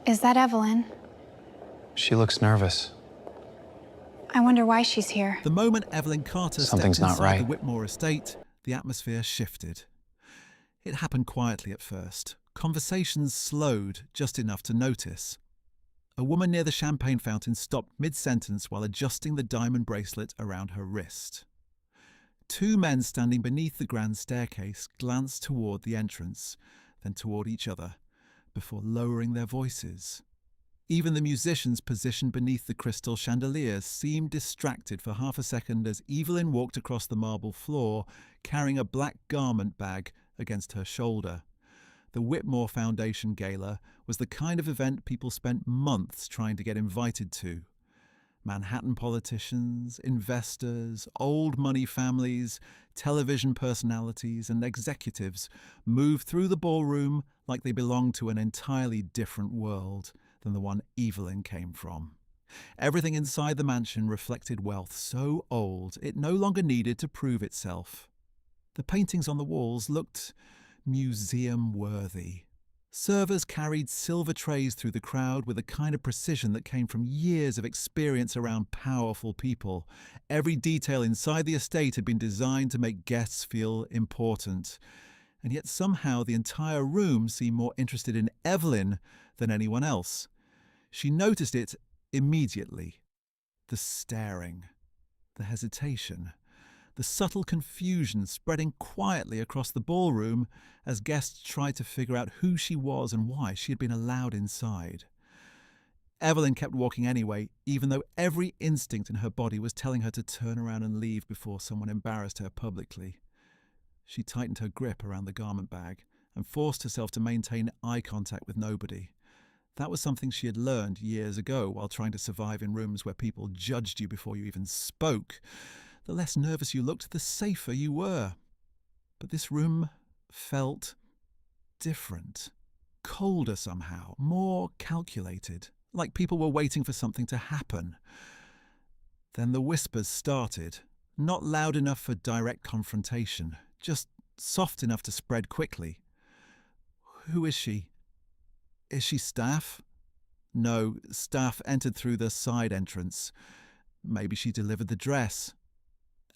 Is that Evelyn? She looks nervous. I wonder why she's here. The moment Evelyn Carter Something's stepped not inside right. the Whitmore estate, the atmosphere shifted. It happened quietly at first. Conversations slowed just enough to notice. A woman near the champagne fountain stopped mid-sentence while adjusting the diamond bracelet around her wrist. Two men standing beneath the grand staircase glanced toward the entrance, then toward each other, before lowering their voices. Even the musicians positioned beneath the crystal chandeliers seemed distracted for half a second as Evelyn walked across the marble floor, carrying a black garment bag against her shoulder. The Whitmore Foundation Gala was the kind of event people spent months trying to get invited to. Manhattan politicians, investors, old money families, television personalities, and executives moved through the ballroom like they belonged to an entirely different world than the one Evelyn came from. Everything inside the mansion reflected wealth so old it no longer needed to prove itself. The paintings on the walls looked museum-worthy. Servers carried silver trays through the crowd with a kind of precision that came from years of experience around powerful people. Every detail inside the estate had been designed to make guests feel important. And yet somehow the entire room seemed more interested in Evelyn than anyone else. She noticed it immediately. The staring, the hesitation, the subtle confusion spreading quietly across the ballroom as guests tried to figure out who she was and why she had been allowed inside. Evelyn kept walking anyway, even though every instinct in her body was telling her to turn around and leave before someone embarrassed her publicly. She tightened her grip around the garment bag and forced herself to maintain eye contact with nobody. That was something she had learned years ago while trying to survive in rooms where people judged you before you even spoke. The less nervous you looked, the safer you were. But this room felt different, colder somehow, more calculated, like people were waiting for something to happen. Then the whispers started, not loud enough for direct confrontation, just soft enough to spread quickly. Who is she? Is she staff? No, staff entered through the side entrance. Maybe she delivered the dress.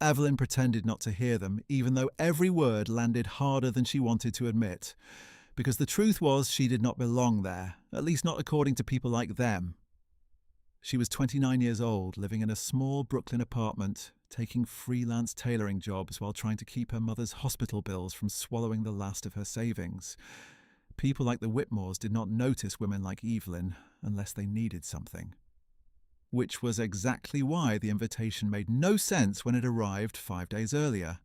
Evelyn pretended not to hear them, even though every word landed harder than she wanted to admit, because the truth was she did not belong there, at least not according to people like them. She was 29 years old, living in a small Brooklyn apartment, taking freelance tailoring jobs while trying to keep her mother's hospital bills from swallowing the last of her savings. People like the Whitmores did not notice women like Evelyn unless they needed something. Which was exactly why the invitation made no sense when it arrived 5 days earlier.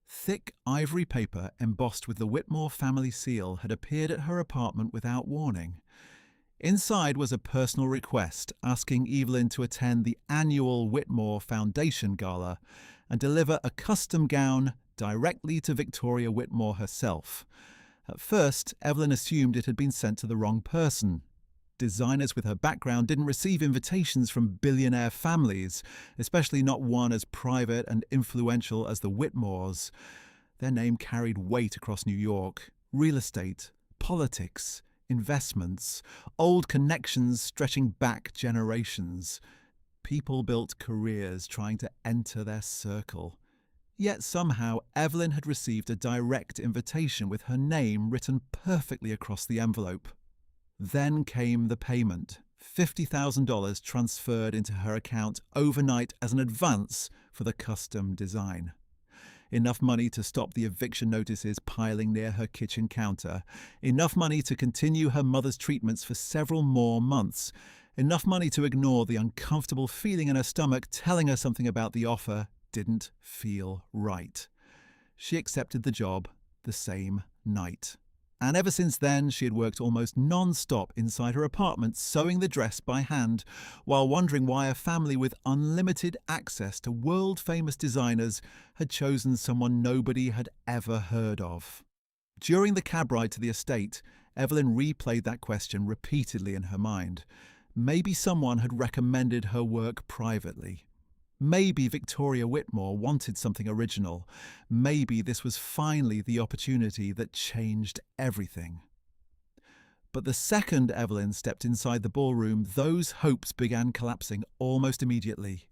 Thick ivory paper embossed with the Whitmore family seal had appeared at her apartment without warning. Inside was a personal request asking Evelyn to attend the annual Whitmore Foundation Gala and deliver a custom gown directly to Victoria Whitmore herself. At first, Evelyn assumed it had been sent to the wrong person. Designers with her background didn't receive invitations from billionaire families, especially not one as private and influential as the Whitmores. Their name carried weight across New York. Real estate, politics, investments, old connections stretching back generations. People built careers trying to enter their circle. Yet somehow Evelyn had received a direct invitation with her name written perfectly across the envelope. Then came the payment, $50,000 transferred into her account overnight as an advance for the custom design. Enough money to stop the eviction notices piling near her kitchen counter. Enough money to continue her mother's treatments for several more months. Enough money to ignore the uncomfortable feeling in her stomach telling her something about the offer didn't feel right. She accepted the job the same night. And ever since then, she had worked almost non-stop inside her apartment sewing the dress by hand, while wondering why a family with unlimited access to world-famous designers had chosen someone nobody had ever heard of. During the cab ride to the estate, Evelyn replayed that question repeatedly in her mind. Maybe someone had recommended her work privately. Maybe Victoria Whitmore wanted something original. Maybe this was finally the opportunity that changed everything. But the second Evelyn stepped inside the ballroom, those hopes began collapsing almost immediately,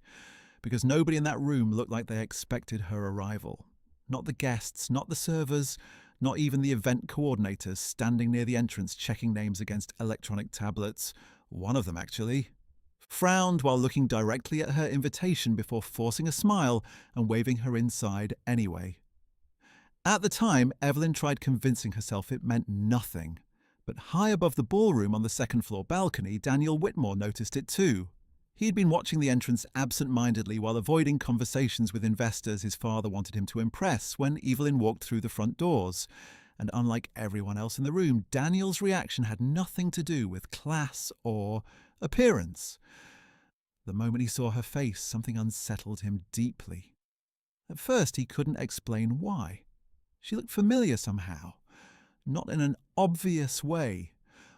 because nobody in that room looked like they expected her arrival. Not the guests, not the servers, not even the event coordinators standing near the entrance checking names against electronic tablets. One of them, actually, frowned while looking directly at her invitation before forcing a smile and waving her inside anyway. At the time, Evelyn tried convincing herself it meant nothing. But high above the ballroom on the second-floor balcony, Daniel Whitmore noticed it too. He'd been watching the entrance absent-mindedly while avoiding conversations with investors his father wanted him to impress when Evelyn walked through the front doors. And unlike everyone else in the room, Daniel's reaction had nothing to do with class or appearance. The moment he saw her face, something unsettled him deeply. At first, he couldn't explain why. She looked familiar somehow. Not in an obvious way,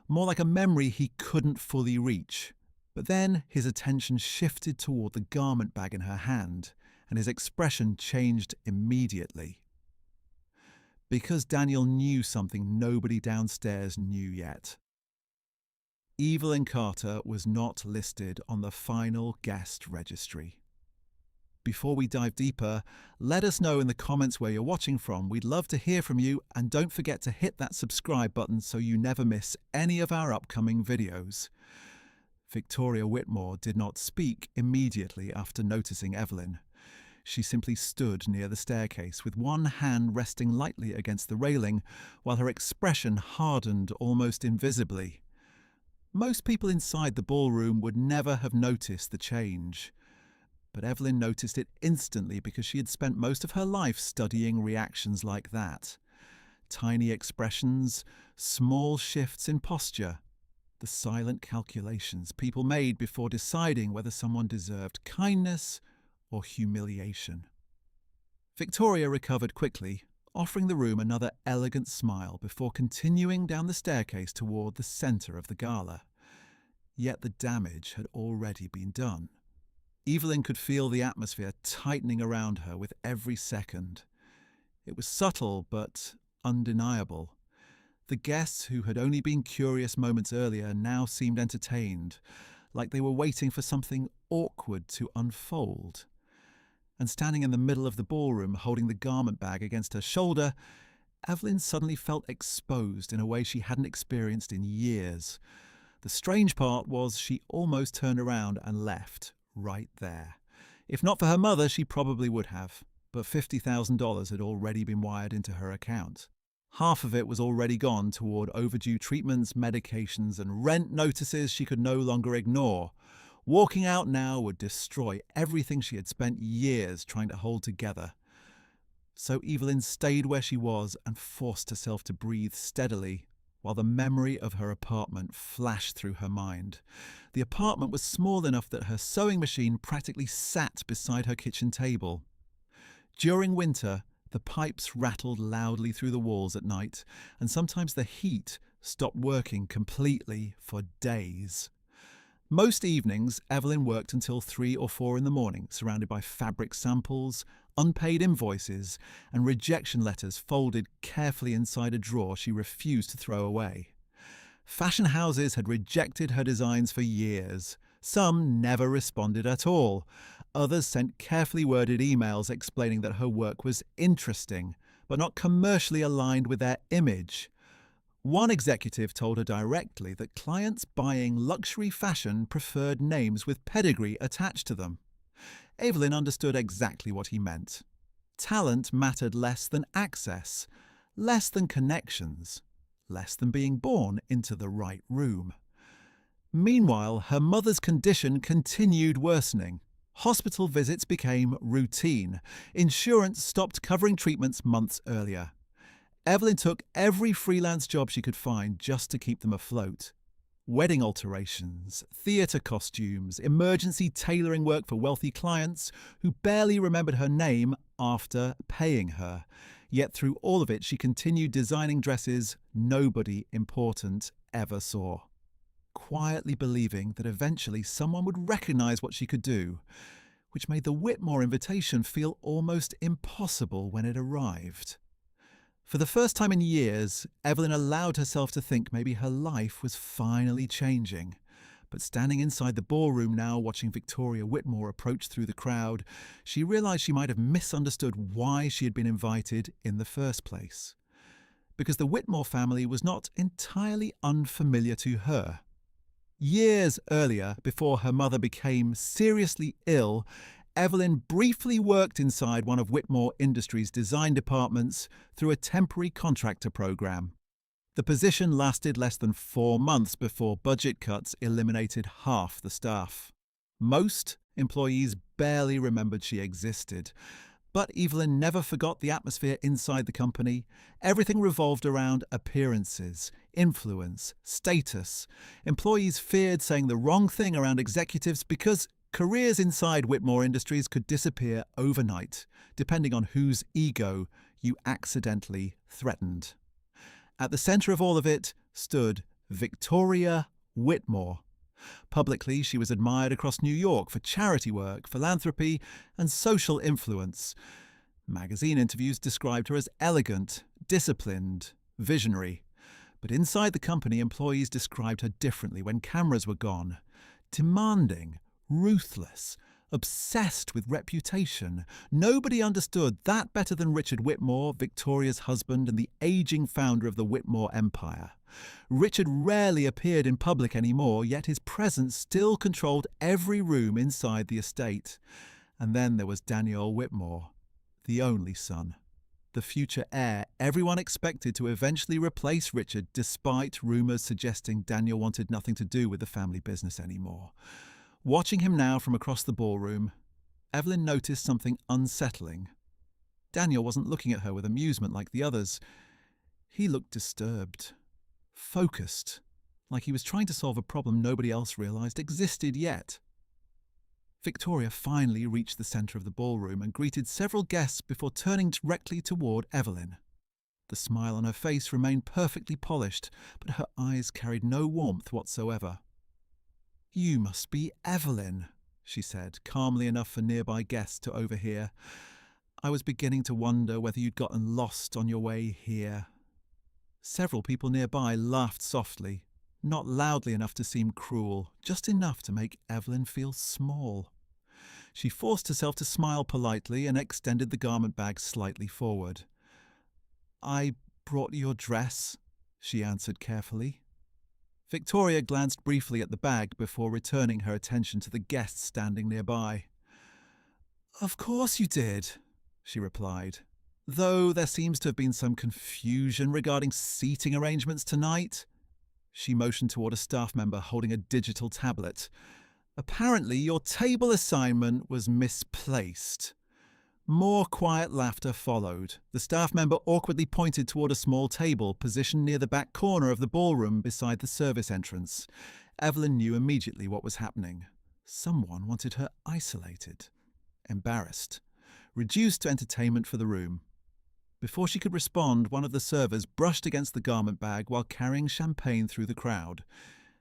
more like a memory he couldn't fully reach. But then his attention shifted toward the garment bag in her hand, and his expression changed immediately. Because Daniel knew something nobody downstairs knew yet. Evelyn Carter was not listed on the final guest registry. Before we dive deeper, let us know in the comments where you're watching from. We'd love to hear from you, and don't forget to hit that subscribe button so you never miss any of our upcoming videos. Victoria Whitmore did not speak immediately after noticing Evelyn. She simply stood near the staircase with one hand resting lightly against the railing, while her expression hardened almost invisibly. Most people inside the ballroom would never have noticed the change. But Evelyn noticed it instantly because she had spent most of her life studying reactions like that. Tiny expressions, small shifts in posture, the silent calculations people made before deciding whether someone deserved kindness or humiliation. Victoria recovered quickly, offering the room another elegant smile before continuing down the staircase toward the center of the gala. Yet the damage had already been done. Evelyn could feel the atmosphere tightening around her with every second. It was subtle but undeniable. The guests who had only been curious moments earlier now seemed entertained, like they were waiting for something awkward to unfold. And standing in the middle of the ballroom, holding the garment bag against her shoulder, Evelyn suddenly felt exposed in a way she hadn't experienced in years. The strange part was she almost turned around and left. Right there. If not for her mother, she probably would have, but $50,000 had already been wired into her account. Half of it was already gone toward overdue treatments, medications, and rent notices she could no longer ignore. Walking out now would destroy everything she had spent years trying to hold together. So Evelyn stayed where she was and forced herself to breathe steadily, while the memory of her apartment flashed through her mind. The apartment was small enough that her sewing machine practically sat beside her kitchen table. During winter, the pipes rattled loudly through the walls at night, and sometimes the heat stopped working completely for days. Most evenings, Evelyn worked until 3 or 4 in the morning, surrounded by fabric samples, unpaid invoices, and rejection letters folded carefully inside a drawer she refused to throw away. Fashion houses had rejected her designs for years. Some never responded at all. Others sent carefully worded emails explaining that her work was interesting, but not commercially aligned with their image. One executive told her directly that clients buying luxury fashion preferred names with pedigree attached to them. Evelyn understood exactly what he meant. Talent mattered less than access, less than connections, less than being born into the right room. Meanwhile, her mother's condition continued worsening. Hospital visits became routine. Insurance stopped covering treatments months earlier. Evelyn took every freelance job she could find just to keep them afloat. Wedding alterations, theatre costumes, emergency tailoring work for wealthy clients who barely remembered her name after paying her. Yet through all of it, she continued designing dresses nobody important ever saw, quietly believing that eventually someone would recognize what she could do, which made the Whitmore invitation feel almost impossible when it arrived. For the first time in years, Evelyn allowed herself to think maybe her life was finally changing. But standing inside the ballroom now, watching Victoria Whitmore approach through the crowd, she realised she might have misunderstood why she had been invited in the first place. Because the Whitmore family was not entirely unfamiliar to her. Years earlier, before her mother became seriously ill, Evelyn briefly worked inside one of Whitmore Industries' design departments through a temporary contractor program. The position lasted less than 4 months before budget cuts eliminated half the staff. Most employees barely remembered she existed. But Evelyn never forgot the atmosphere inside the company. Everything revolved around appearances, influence, status. Employees feared saying the wrong thing around executives because careers inside Whitmore Industries could disappear overnight, depending on whose ego you accidentally threatened. At the centre of all of it stood Victoria Whitmore. Publicly, she was admired across New York for charity work, philanthropy, and social influence. Magazine interviews described her as elegant, disciplined, visionary. But inside the company, employees described her differently when cameras were gone. Demanding, ruthless, obsessed with reputation. Nobody understood that better than Richard Whitmore, Victoria's husband and the aging founder of the Whitmore empire. Richard rarely appeared in public anymore, yet his presence still controlled every room inside the estate. And then there was Daniel Whitmore, the only son, the future heir everyone expected to eventually replace Richard, despite rumours suggesting Daniel wanted nothing to do with the family business anymore. Watching him now from across the ballroom, Evelyn noticed something unsettling. Daniel wasn't looking at her with amusement like the others. He looked disturbed, focused, like he was trying to solve a problem nobody else realised existed yet. Victoria finally reached the centre of the ballroom and greeted several guests before turning directly toward Evelyn. The smile on her face remained perfectly polished, but her eyes carried no warmth whatsoever. "You must be Evelyn," she said, calmly enough for nearby guests to overhear. "I was beginning to wonder whether you'd gotten lost on your way here." Several people nearby laughed softly, not loudly enough to seem cruel, just enough to make Evelyn feel small. She forced herself to smile politely and extended the garment bag slightly forward. "I brought your dress," she answered carefully. Victoria glanced briefly at the bag before returning her attention to the guests standing nearby. "Of course you did," she replied, "though there seems to have been some confusion regarding seating arrangements tonight." She motioned toward a staff member holding a digital tablet. "Apparently your table assignment was misplaced." More quiet laughter followed. The staff member awkwardly pointed toward a small table positioned near the back corner of the ballroom beside the service entrance. Evelyn knew immediately what was happening. Someone wanted her isolated, embarrassed, reduced to entertainment for the room. Before she could respond, one of the servers brushed against the garment bag while carrying champagne through the crowd.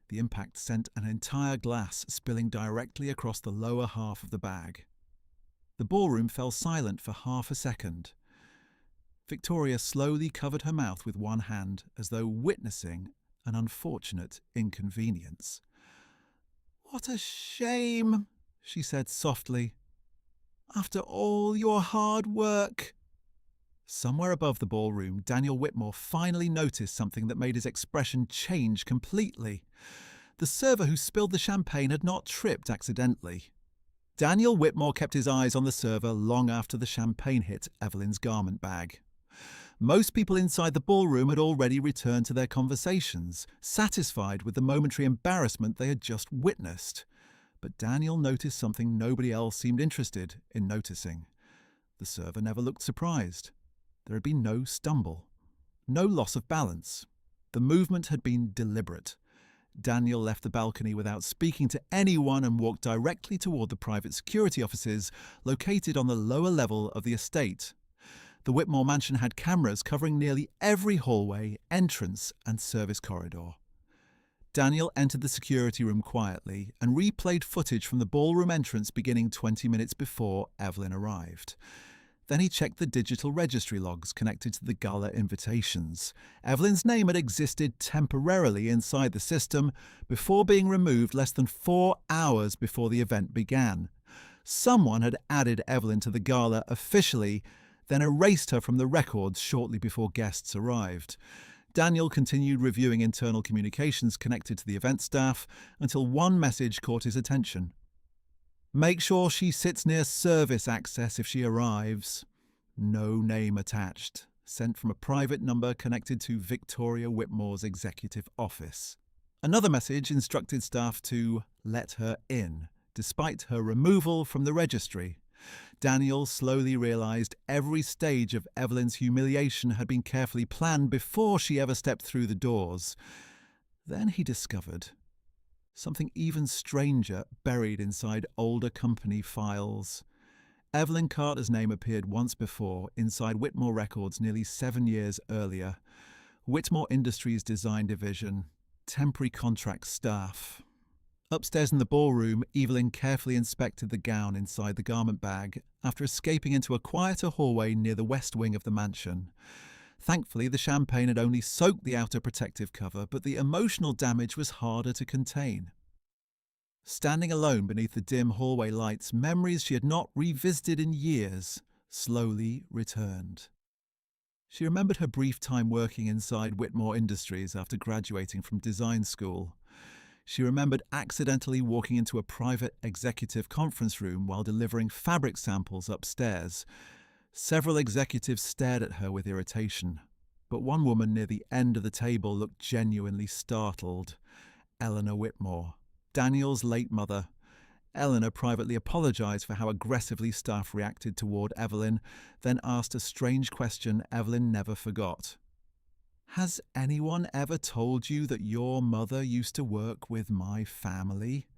The impact sent an entire glass spilling directly across the lower half of the bag. The ballroom fell silent for half a second. Victoria slowly covered her mouth with one hand, as though witnessing an unfortunate inconvenience. "What a shame," she said softly. "After all your hard work." Somewhere above the ballroom, Daniel Whitmore finally noticed something that made his expression change completely. The server who spilled the champagne had not tripped accidentally. Daniel Whitmore kept his eyes on the server long after the champagne hit Evelyn's garment bag. Most people inside the ballroom had already returned to their conversations, satisfied with the momentary embarrassment they had just witnessed. But Daniel noticed something nobody else seemed interested in noticing. The server never looked surprised. There had been no stumble, no loss of balance. The movement had been deliberate. Daniel left the balcony without speaking to anyone and walked directly toward the private security offices located on the lower level of the estate. The Whitmore mansion had cameras covering nearly every hallway, entrance, and service corridor. Daniel entered the security room quietly and replayed footage from the ballroom entrance beginning 20 minutes before Evelyn arrived. Then he checked the digital registry logs connected to the gala invitations. Evelyn's name had existed temporarily inside the system before being removed less than 4 hours before the event began. Someone had added Evelyn to the gala officially, then erased her from the records shortly before guests arrived. Daniel continued reviewing internal communications connected to the event staff until one message caught his attention. Make sure she sits near service access if she arrives. No name attached. Sent from a private number connected to Victoria Whitmore's executive office. Another message instructed staff to let her in, despite her removal from the registry. Daniel slowly realized every stage of Evelyn's humiliation had been carefully planned before she ever stepped through the doors. Then he discovered something even stranger buried inside older company files. Evelyn Carter's name appeared once before inside Whitmore Records nearly 7 years earlier. Whitmore Industries Design Division, temporary contract staff. Upstairs in the ballroom, Evelyn carefully inspected the gown inside the garment bag after escaping into a quieter hallway near the west wing of the mansion. Thankfully, the champagne had only soaked the outer protective cover, but the emotional damage was harder to contain. Standing alone beneath the dim hallway lights, memories she had not revisited in years slowly returned. She remembered her brief time working inside Whitmore Industries after graduating from design school. She remembered accidentally walking into a private executive conference room while delivering fabric samples upstairs. Several executives stared at her with irritation, but one woman near the end of the table looked genuinely startled. Eleanor Whitmore, Daniel's late mother. Eleanor privately apologized for how aggressively staff reacted toward Evelyn, then asked a strange question Evelyn never forgot. Has anyone ever told you that your mother used to work with my family?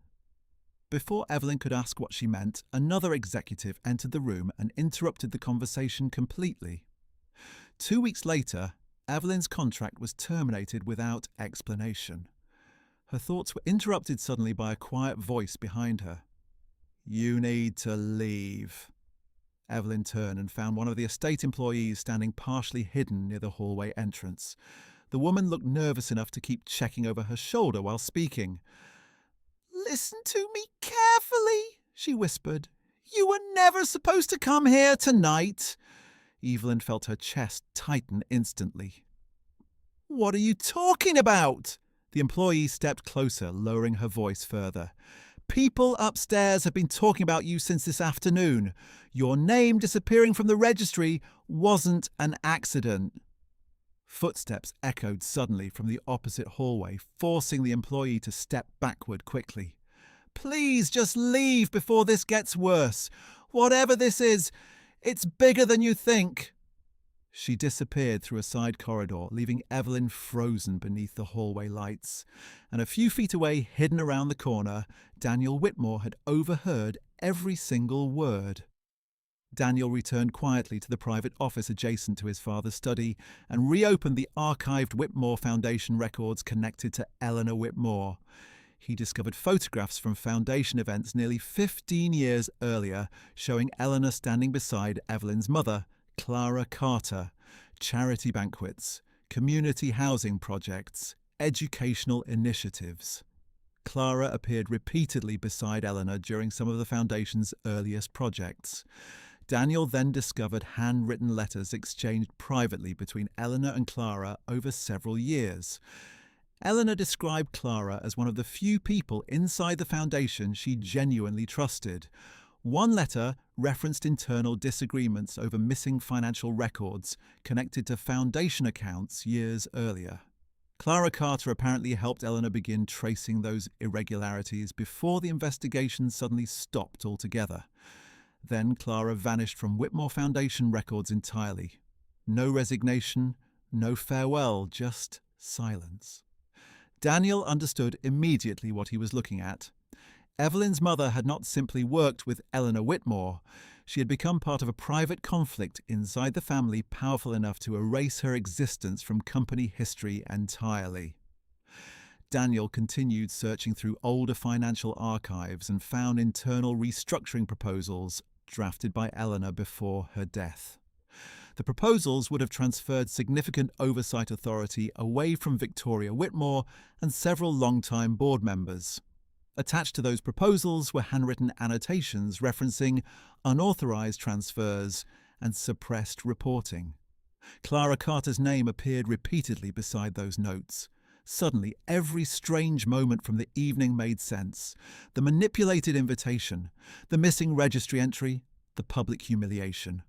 Before Evelyn could ask what she meant, another executive entered the room and interrupted the conversation completely. 2 weeks later, Evelyn's contract was terminated without explanation. Her thoughts were interrupted suddenly by a quiet voice behind her. You need to leave. Evelyn turned and found one of the estate employees standing partially hidden near the hallway entrance. The woman looked nervous enough to keep checking over her shoulder while speaking. Listen to me carefully, she whispered. You were never supposed to come here tonight. Evelyn felt her chest tighten instantly. What are you talking about? The employee stepped closer, lowering her voice further. People upstairs have been talking about you since this afternoon. Your name disappearing from the registry wasn't an accident. Footsteps echoed suddenly from the opposite hallway, forcing the employee to step backward quickly. Please just leave before this gets worse. Whatever this is, it's bigger than you think. She disappeared through a side corridor, leaving Evelyn frozen beneath the hallway lights. And a few feet away, hidden around the corner, Daniel Whitmore had overheard every single word. Daniel returned quietly to the private office adjacent to his father's study and reopened the archived Whitmore Foundation records connected to Eleanor Whitmore. He discovered photographs from Foundation events nearly 15 years earlier, showing Eleanor standing beside Evelyn's mother, Clara Carter, charity banquets, community housing projects, educational initiatives. Clara appeared repeatedly beside Eleanor during some of the Foundation's earliest projects. Daniel then discovered handwritten letters exchanged privately between Eleanor and Clara over several years. Eleanor described Clara as one of the few people inside the Foundation she genuinely trusted. One letter referenced internal disagreements over missing financial records connected to Foundation accounts years earlier. Clara Carter apparently helped Eleanor begin tracing those irregularities before the investigation suddenly stopped altogether. Then Clara vanished from Whitmore Foundation records entirely. No resignation, no farewell, just silence. Daniel understood immediately what he was looking at. Evelyn's mother had not simply worked with Eleanor Whitmore. She had become part of a private conflict inside the family powerful enough to erase her existence from company history entirely. Daniel continued searching through older financial archives and found internal restructuring proposals drafted by Eleanor before her death. The proposals would have transferred significant oversight authority away from Victoria Whitmore and several long-time board members. Attached to those proposals were handwritten annotations referencing unauthorized transfers and suppressed reporting. Clara Carter's name appeared repeatedly beside those notes. Suddenly, every strange moment from the evening made sense. The manipulated invitation, the missing registry entry, the public humiliation.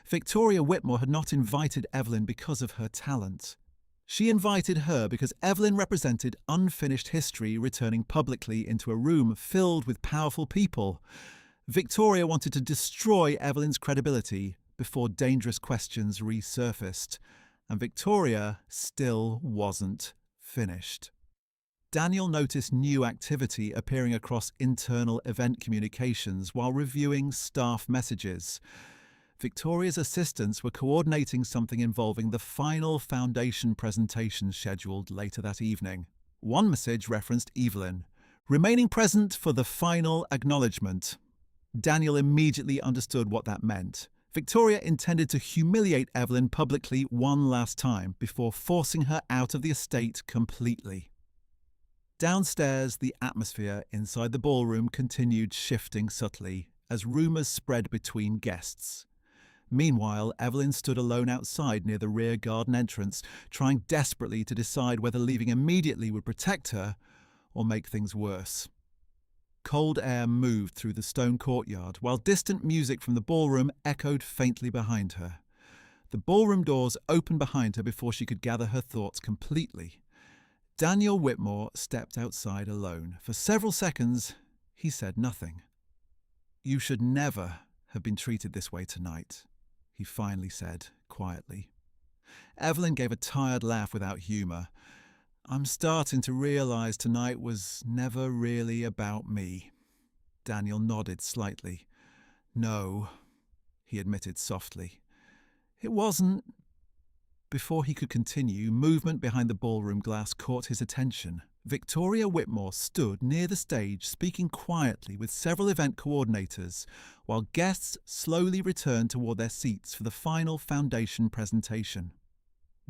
Victoria Whitmore had not invited Evelyn because of her talent. She invited her because Evelyn represented unfinished history returning publicly into a room filled with powerful people. Victoria wanted to destroy Evelyn's credibility before dangerous questions resurfaced, and Victoria still wasn't finished. Daniel noticed new activity appearing across internal event communications while reviewing staff messages. Victoria's assistants were coordinating something involving the final foundation presentation scheduled later that evening. One message referenced Evelyn, remaining present for the final acknowledgement. Daniel immediately understood what that meant. Victoria intended to humiliate Evelyn publicly one last time before forcing her out of the estate completely. Downstairs, the atmosphere inside the ballroom continued shifting subtly as rumours spread between guests. Meanwhile, Evelyn stood alone outside near the rear garden entrance, trying desperately to decide whether leaving immediately would protect her or make things worse. Cold air moved through the stone courtyard, while distant music from the ballroom echoed faintly behind her. The ballroom doors opened behind her before she could gather her thoughts completely. Daniel Whitmore stepped outside alone. For several seconds, he said nothing. "You should never have been treated this way tonight," he finally said, quietly. Evelyn gave a tired laugh without humour. "I'm starting to realise tonight was never really about me." Daniel nodded slightly. "No," he admitted softly. "It wasn't." Before he could continue, movement behind the ballroom glass caught his attention. Victoria Whitmore stood near the stage speaking quietly with several event coordinators, while guests slowly returned toward their seats for the final foundation presentation.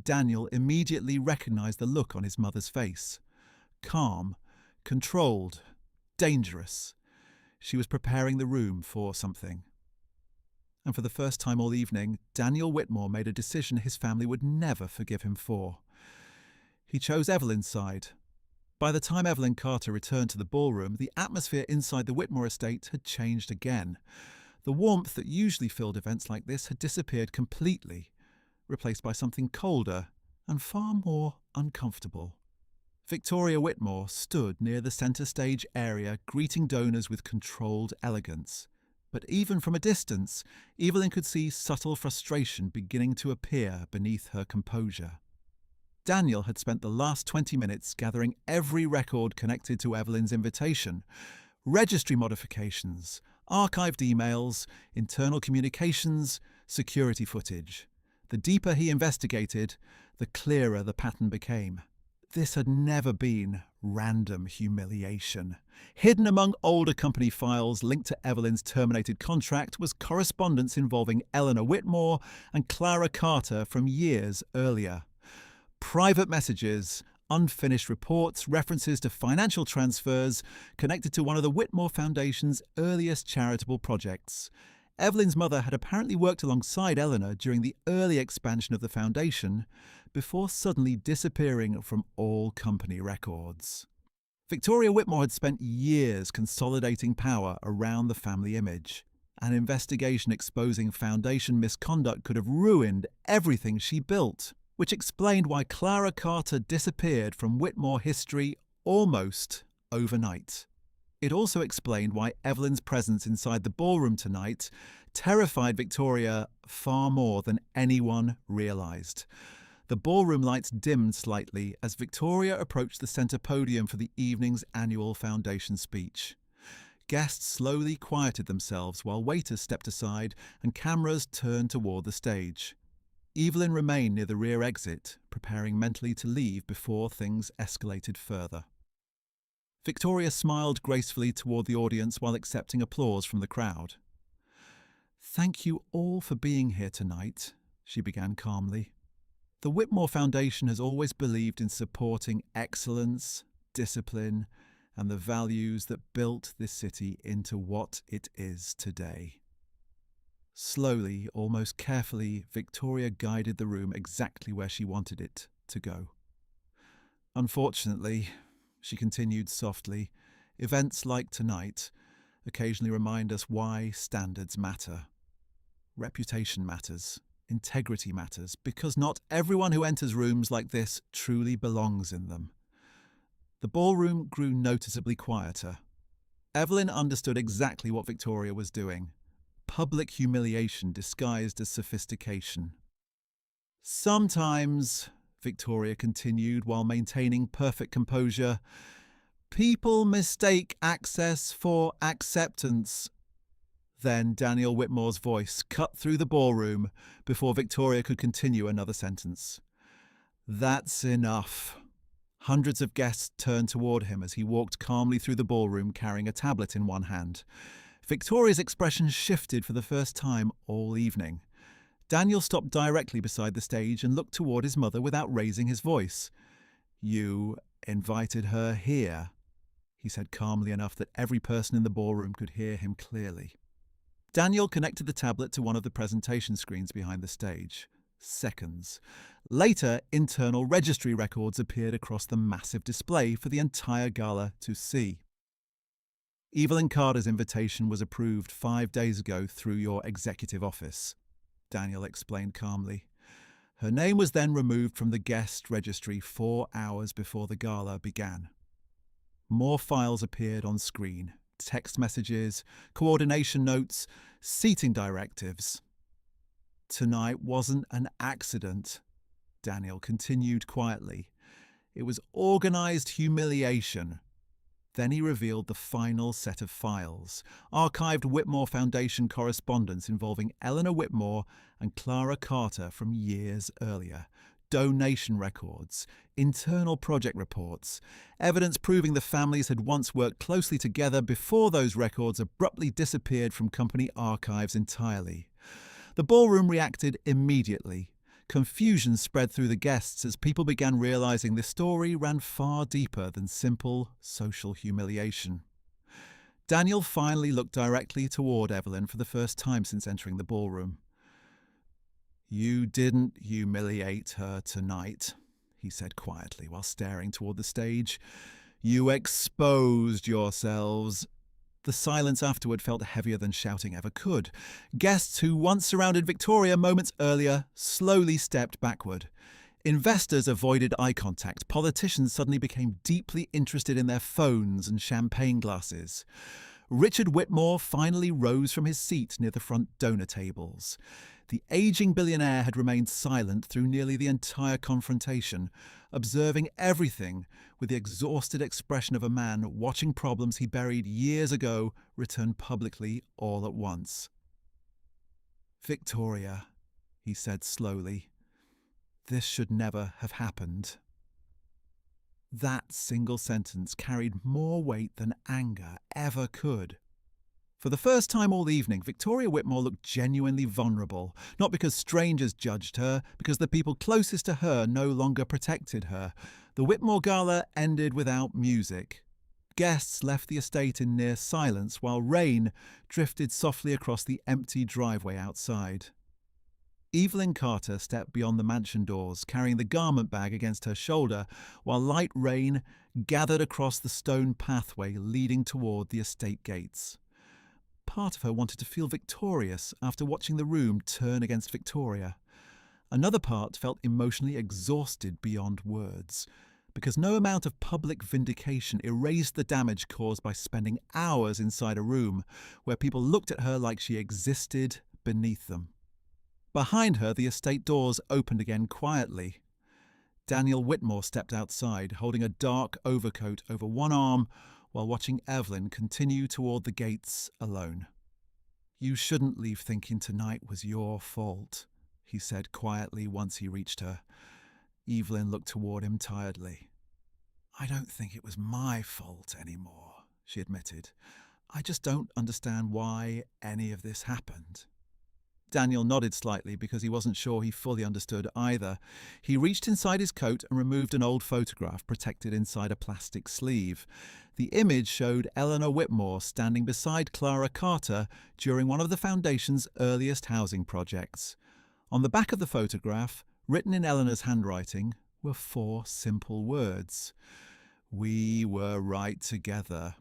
Daniel immediately recognized the look on his mother's face. Calm, controlled, dangerous. She was preparing the room for something. And for the first time all evening, Daniel Whitmore made a decision his family would never forgive him for. He chose Evelyn's side. By the time Evelyn Carter returned to the ballroom, the atmosphere inside the Whitmore estate had changed again. The warmth that usually filled events like this had disappeared completely, replaced by something colder and far more uncomfortable. Victoria Whitmore stood near the centre stage area, greeting donors with controlled elegance. But even from a distance, Evelyn could see subtle frustration beginning to appear beneath her composure. Daniel had spent the last 20 minutes gathering every record connected to Evelyn's invitation. Registry modifications, archived emails, internal communications, security footage. The deeper he investigated, the clearer the pattern became. This had never been random humiliation. Hidden among older company files linked to Evelyn's terminated contract was correspondence involving Eleanor Whitmore and Clara Carter from years earlier. Private messages, unfinished reports, references to financial transfers connected to one of the Whitmore Foundation's earliest charitable projects. Evelyn's mother had apparently worked alongside Eleanor during the early expansion of the foundation, before suddenly disappearing from all company records. Victoria Whitmore had spent years consolidating power around the family image. An investigation exposing foundation misconduct could have ruined everything she built, which explained why Clara Carter disappeared from Whitmore history almost overnight. It also explained why Evelyn's presence inside the ballroom tonight terrified Victoria far more than anyone realised. The ballroom lights dimmed slightly as Victoria approached the centre podium for the evening's annual foundation speech. Guests slowly quieted themselves while waiters stepped aside and cameras turned toward the stage. Evelyn remained near the rear exit, preparing mentally to leave before things escalated further. Victoria smiled gracefully toward the audience while accepting applause from the crowd. "Thank you all for being here tonight," she began calmly. "The Whitmore Foundation has always believed in supporting excellence, discipline, and the values that built this city into what it is today." Slowly, almost carefully, Victoria guided the room exactly where she wanted it to go. "Unfortunately," she continued softly, "events like tonight occasionally remind us why standards matter. Reputation matters. Integrity matters, because not everyone who enters rooms like this truly belongs in them." The ballroom grew noticeably quieter. Evelyn understood exactly what Victoria was doing. Public humiliation disguised as sophistication. "Sometimes," Victoria continued while maintaining perfect composure, "people mistake access for acceptance." Then Daniel Whitmore's voice cut through the ballroom before Victoria could continue another sentence. "That's enough." Hundreds of guests turned toward him as he walked calmly through the ballroom carrying a tablet in one hand. Victoria's expression shifted for the first time all evening. Daniel stopped directly beside the stage and looked toward his mother without raising his voice. "You invited her here," he said calmly enough that every person in the ballroom could hear him clearly. Daniel connected the tablet to one of the presentation screens behind the stage. Seconds. Later, internal registry records appeared across the massive display for the entire gala to see. "Evelyn Carter's invitation was approved 5 days ago through your executive office," Daniel explained calmly. "Her name was then removed from the guest registry 4 hours before the gala began." More files appeared on screen. Text messages, coordination notes, seating directives. "Tonight wasn't an accident," Daniel continued quietly. "It was organized humiliation." Then he revealed the final set of files, archived Whitmore Foundation correspondence involving Eleanor Whitmore and Clara Carter from years earlier, donation records, internal project reports, evidence proving the families had once worked closely together before those records abruptly disappeared from company archives entirely. The ballroom reacted immediately. Confusion spread through the guests as people began realizing this story ran far deeper than simple social humiliation. Daniel finally looked directly toward Evelyn for the first time since entering the ballroom. "You didn't humiliate her tonight," he said quietly while staring toward the stage. "You exposed yourselves." The silence afterward felt heavier than shouting ever could. Guests who once surrounded Victoria moments earlier slowly stepped backward. Investors avoided eye contact. Politicians suddenly became deeply interested in their phones and champagne glasses. Richard Whitmore finally rose from his seat near the front donor tables. The aging billionaire had remained silent through nearly the entire confrontation, observing everything with the exhausted expression of a man watching problems he buried years ago return publicly all at once. "Victoria," he said slowly, "this should never have happened." That single sentence carried more weight than anger ever could. For the first time all evening, Victoria Whitmore looked genuinely vulnerable, not because strangers judged her, because the people closest to her no longer protected her. The Whitmore Gala ended without music. Guests left the estate in near silence while rain drifted softly across the empty driveway outside. Evelyn Carter stepped beyond the mansion doors, carrying the garment bag against her shoulder, while light rain gathered across the stone pathway leading toward the estate gates. Part of her wanted to feel victorious after watching the room turn against Victoria. Another part felt emotionally exhausted beyond words, because no amount of public vindication erased the damage caused by spending hours inside a room where people looked at her like she existed beneath them. Behind her, the estate doors opened again quietly. Daniel Whitmore stepped outside, holding a dark overcoat over one arm while watching Evelyn continue toward the gates alone. "You shouldn't leave thinking tonight was your fault," he said quietly once he reached her. Evelyn looked toward him tiredly. "I don't think it was my fault anymore," she admitted. "I just don't understand why any of this happened." Daniel nodded slightly because he wasn't sure he fully understood either. He reached inside his coat and removed an old photograph protected inside a plastic sleeve. The image showed Eleanor Whitmore standing beside Clara Carter during one of the Foundation's earliest housing projects. On the back of the photograph, written in Eleanor's handwriting, were 4 simple words. "We were right together."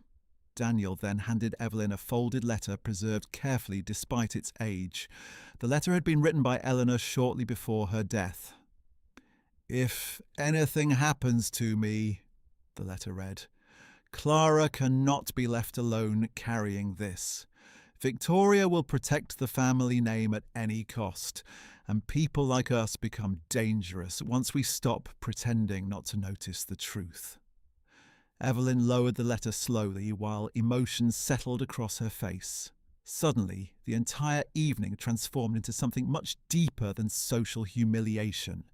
Daniel then handed Evelyn a folded letter preserved carefully despite its age. The letter had been written by Eleanor shortly before her death. "If anything happens to me," the letter read, "Clara cannot be left alone carrying this. Victoria will protect the family name at any cost, and people like us become dangerous once we stop pretending not to notice the truth." Evelyn lowered the letter slowly while emotions settled across her face. Suddenly, the entire evening transformed into something much deeper than social humiliation.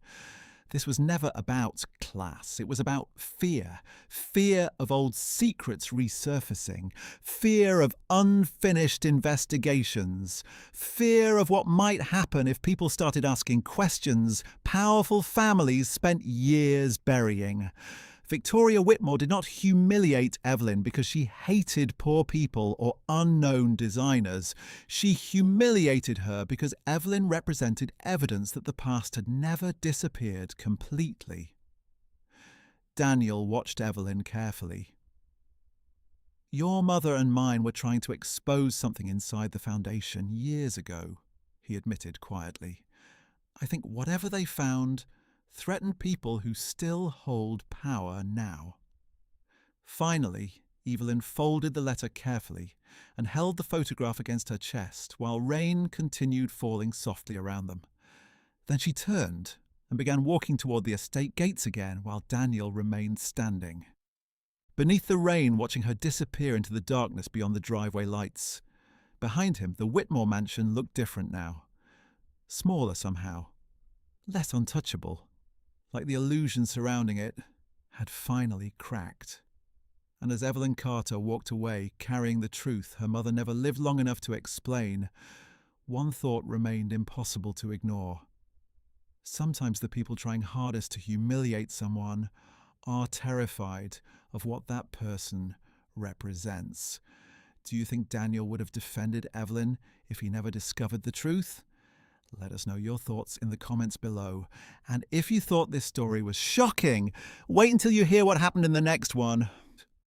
This was never about class. It was about fear. Fear of old secrets resurfacing. Fear of unfinished investigations. Fear of what might happen if people started asking questions powerful families spent years burying. Victoria Whitmore did not humiliate Evelyn because she hated poor people or unknown designers. She humiliated her because Evelyn represented evidence that the past had never disappeared completely. Daniel watched Evelyn carefully. "Your mother and mine were trying to expose something inside the Foundation years ago," he admitted quietly. "I think whatever they found threatened people who still hold power now." Finally, Evelyn folded the letter carefully and held the photograph against her chest while rain continued falling softly around them. Then she turned and began walking toward the estate gates again while Daniel remained standing. Beneath the rain, watching her disappear into the darkness beyond the driveway lights. Behind him, the Whitmore mansion looked different now. Smaller somehow. Less untouchable. Like the illusion surrounding it had finally cracked. And as Evelyn Carter walked away, carrying the truth her mother never lived long enough to explain, one thought remained impossible to ignore. Sometimes the people trying hardest to humiliate someone are terrified of what that person represents. Do you think Daniel would have defended Evelyn if he never discovered the truth? Let us know your thoughts in the comments below. And if you thought this story was shocking, wait until you hear what happened in the next one.